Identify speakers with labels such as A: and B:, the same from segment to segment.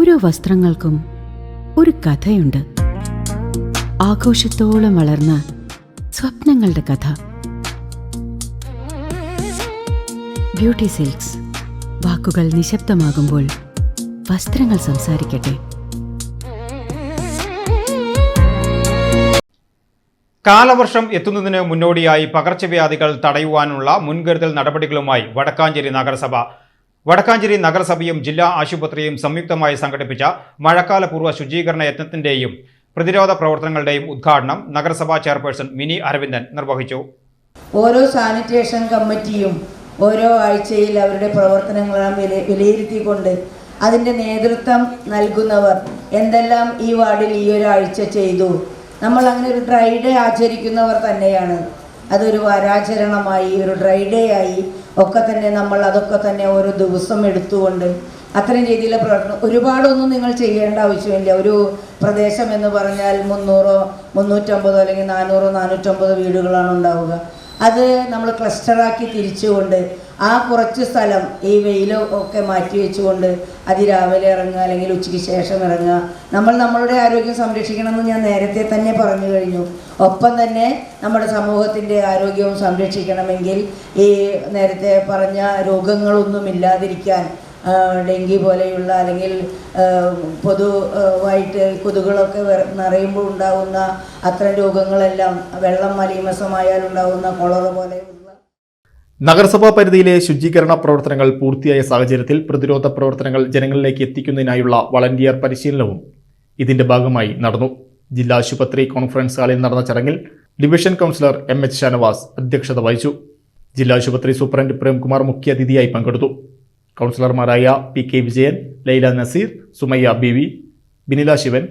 A: ഓരോ വസ്ത്രങ്ങൾക്കും ഒരു കഥയുണ്ട്. ആഘോഷത്തോളം വളർന്ന സ്വപ്നങ്ങളുടെ കഥ. Beauty silks. വാക്കുകൾ നിശബ്ദമാകുമ്പോൾ വസ്ത്രങ്ങൾ സംസാരിക്കട്ടെ.
B: കാലവർഷം എത്തുന്നതിന് മുന്നോടിയായി പകർച്ചവ്യാധികൾ തടയുവാനുള്ള മുൻകരുതൽ നടപടികളുമായി വടക്കാഞ്ചേരി നഗരസഭ. വടക്കാഞ്ചേരി നഗരസഭയും ജില്ലാ ആശുപത്രിയും സംയുക്തമായി സംഘടിപ്പിച്ച മഴക്കാലപൂർവ്വ ശുചീകരണ യത്നത്തിന്റെയും പ്രതിരോധ പ്രവർത്തനങ്ങളുടെയും ഉദ്ഘാടനം നഗരസഭാ ചെയർപേഴ്സൺ മിനി അരവിന്ദൻ നിർവഹിച്ചു.
C: ഓരോ സാനിറ്റേഷൻ കമ്മിറ്റിയും ഓരോ ആഴ്ചയിൽ അവരുടെ പ്രവർത്തനങ്ങളെല്ലാം വിലയിരുത്തിക്കൊണ്ട് അതിൻ്റെ നേതൃത്വം നൽകുന്നവർ എന്തെല്ലാം ഈ വാർഡിൽ ഈ ഒരാഴ്ച ചെയ്തു, നമ്മൾ അങ്ങനെ ഒരു ഡ്രൈ ഡേ ആചരിക്കുന്നവർ തന്നെയാണ്. അതൊരു വാരാചരണമായി, ഒരു ഡ്രൈ ഡേ ആയി ഒക്കെ തന്നെ നമ്മൾ അതൊക്കെ തന്നെ ഓരോ ദിവസം എടുത്തുകൊണ്ട് അത്രയും രീതിയിലുള്ള പ്രവർത്തനം. ഒരുപാടൊന്നും നിങ്ങൾ ചെയ്യേണ്ട ആവശ്യമില്ല. ഒരു പ്രദേശം എന്ന് പറഞ്ഞാൽ 300, 350 അല്ലെങ്കിൽ 400, 450 വീടുകളാണ് ഉണ്ടാവുക. അത് നമ്മൾ ക്ലസ്റ്ററാക്കി തിരിച്ചുകൊണ്ട് ആ കുറച്ച് സ്ഥലം ഈ വെയിലും ഒക്കെ മാറ്റി വെച്ചുകൊണ്ട് അതിരാവിലെ ഇറങ്ങുക അല്ലെങ്കിൽ ഉച്ചയ്ക്ക് ശേഷം ഇറങ്ങുക. നമ്മളുടെ ആരോഗ്യം സംരക്ഷിക്കണമെന്ന് ഞാൻ നേരത്തെ തന്നെ പറഞ്ഞു കഴിഞ്ഞു. ഒപ്പം തന്നെ നമ്മുടെ സമൂഹത്തിൻ്റെ ആരോഗ്യവും സംരക്ഷിക്കണമെങ്കിൽ ഈ നേരത്തെ പറഞ്ഞ രോഗങ്ങളൊന്നും ഇല്ലാതിരിക്കാൻ, ഡെങ്കി പോലെയുള്ള അല്ലെങ്കിൽ പൊതുവായിട്ട് കൊതുകുകളൊക്കെ നിറയുമ്പോൾ ഉണ്ടാകുന്ന അത്തരം രോഗങ്ങളെല്ലാം, വെള്ളം മലീമസമായാൽ ഉണ്ടാകുന്ന കൊളറ പോലെയുള്ള.
D: നഗരസഭാ പരിധിയിലെ ശുചീകരണ പ്രവർത്തനങ്ങൾ പൂർത്തിയായ സാഹചര്യത്തിൽ പ്രതിരോധ പ്രവർത്തനങ്ങൾ ജനങ്ങളിലേക്ക് എത്തിക്കുന്നതിനായുള്ള വളണ്ടിയർ പരിശീലനവും ഇതിന്റെ ഭാഗമായി നടന്നു. ജില്ലാ ആശുപത്രി കോൺഫറൻസ് ഹാളിൽ നടന്ന ചടങ്ങിൽ ഡിവിഷൻ കൗൺസിലർ MH ഷാനവാസ് അധ്യക്ഷത വഹിച്ചു. ജില്ലാ ആശുപത്രി സൂപ്രണ്ട് പ്രേംകുമാർ മുഖ്യാതിഥിയായി പങ്കെടുത്തു. കൗൺസിലർമാരായ PK വിജയൻ, ലൈല നസീർ, സുമയ്യ ബീവി, ബിനില ശിവൻ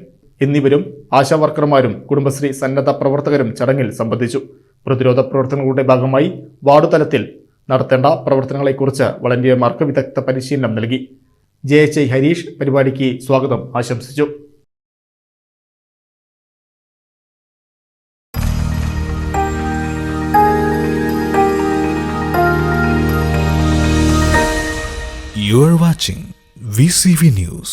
D: എന്നിവരും ആശാവർക്കർമാരും കുടുംബശ്രീ സന്നദ്ധ പ്രവർത്തകരും ചടങ്ങിൽ സംബന്ധിച്ചു. പ്രതിരോധ പ്രവർത്തനങ്ങളുടെ ഭാഗമായി വാർഡ് തലത്തിൽ നടത്തേണ്ട പ്രവർത്തനങ്ങളെക്കുറിച്ച് വളണ്ടിയർമാർക്ക് വിദഗ്ധ പരിശീലനം നൽകി. JHI ഹരീഷ് പരിപാടിക്ക് സ്വാഗതം ആശംസിച്ചു.
E: You are watching VCV News.